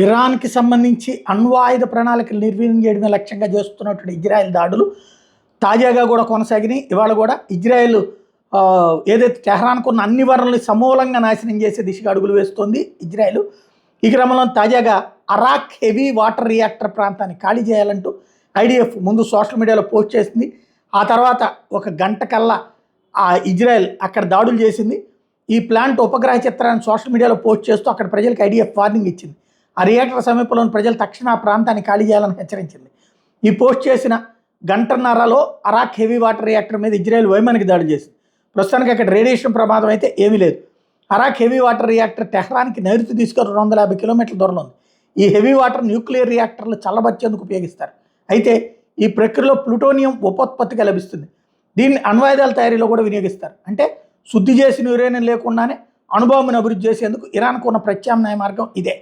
ఇరాన్కి సంబంధించి అణ్వాయుధ ప్రణాళికలు నిర్వీర్యం చేయడమే లక్ష్యంగా చేస్తున్నటువంటి ఇజ్రాయెల్ దాడులు తాజాగా కూడా కొనసాగినాయి. ఇవాళ కూడా ఇజ్రాయెల్ ఏదైతే టెహ్రాన్కు ఉన్న అన్ని వనరుల్ని సమూలంగా నాశనం చేసే దిశగా అడుగులు వేస్తోంది ఇజ్రాయెల్. ఈ క్రమంలో తాజాగా అరాక్ హెవీ వాటర్ రియాక్టర్ ప్రాంతాన్ని ఖాళీ చేయాలంటూ ఐడిఎఫ్ ముందు సోషల్ మీడియాలో పోస్ట్ చేసింది. ఆ తర్వాత ఒక గంట కల్లా ఆ ఇజ్రాయెల్ అక్కడ దాడులు చేసింది. ఈ ప్లాంట్ ఉపగ్రహ చిత్రాన్ని సోషల్ మీడియాలో పోస్ట్ చేస్తూ అక్కడ ప్రజలకు ఐడిఎఫ్ వార్నింగ్ ఇచ్చింది. ఆ రియాక్టర్ సమీపంలోని ప్రజలు తక్షణ ఆ ప్రాంతాన్ని ఖాళీ చేయాలని హెచ్చరించింది. ఈ పోస్ట్ చేసిన గంటన్నరలో అరాక్ హెవీ వాటర్ రియాక్టర్ మీద ఇజ్రాయెల్ వైమానిక దాడి చేసింది. ప్రస్తుతానికి అక్కడ రేడియేషన్ ప్రమాదం అయితే ఏమీ లేదు. అరాక్ హెవీ వాటర్ రియాక్టర్ టెహ్రాన్కి నైరుతి తీసుకొని 250 కిలోమీటర్ల దూరంలో ఉంది. ఈ హెవీ వాటర్ న్యూక్లియర్ రియాక్టర్లు చల్లబర్చేందుకు ఉపయోగిస్తారు. అయితే ఈ ప్రక్రియలో ప్లూటోనియం ఉపోత్పత్తిగా లభిస్తుంది. దీన్ని అణ్వాయుధాల తయారీలో కూడా వినియోగిస్తారు. అంటే శుద్ధి చేసిన యురేనియం లేకుండానే అణుబాంబును అభివృద్ధి చేసేందుకు ఇరాన్కు ఉన్న ప్రత్యామ్నాయ మార్గం ఇదే.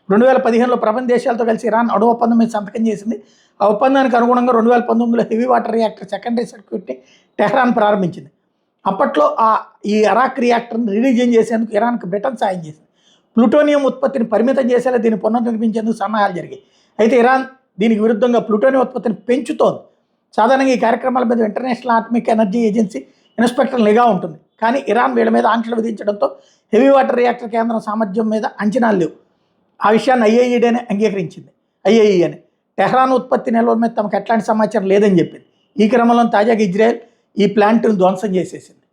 2015లో ప్రపంచ దేశాలతో కలిసి ఇరాన్ అణు ఒప్పందం మీద సంతకం చేసింది. ఆ ఒప్పందానికి అనుగుణంగా 2019లో హెవీ వాటర్ రియాక్టర్ సెకండరీ సర్క్యూట్ని టెహ్రాన్ ప్రారంభించింది. అప్పట్లో ఈ అరాక్ రియాక్టర్ని రీడిజైన్ చేసేందుకు ఇరాన్కి బ్రిటన్ సాయం చేసింది. ప్లూటోనియం ఉత్పత్తిని పరిమితం చేసేలా దీన్ని పునర్నిర్మించేందుకు సన్నాహాలు జరిగాయి. అయితే ఇరాన్ దీనికి విరుద్ధంగా ప్లూటోనియం ఉత్పత్తిని పెంచుతోంది. సాధారణంగా ఈ కార్యక్రమాల మీద international atomic energy agency inspector నిఘా ఉంటుంది. కానీ ఇరాన్ వీళ్ళ మీద ఆంక్షలు విధించడంతో హెవీ వాటర్ రియాక్టర్ కేంద్రం సామర్థ్యం మీద అంచనాలు లేవు. ఆ విషయాన్ని ఐఏఈడీనే అంగీకరించింది. ఐఏఈ అని టెహ్రాన్ ఉత్పత్తి నిల్వల మీద తమకు ఎట్లాంటి సమాచారం లేదని చెప్పింది. ఈ క్రమంలో తాజాగా ఇజ్రాయెల్ ఈ ప్లాంట్ను ధ్వంసం చేసేసింది.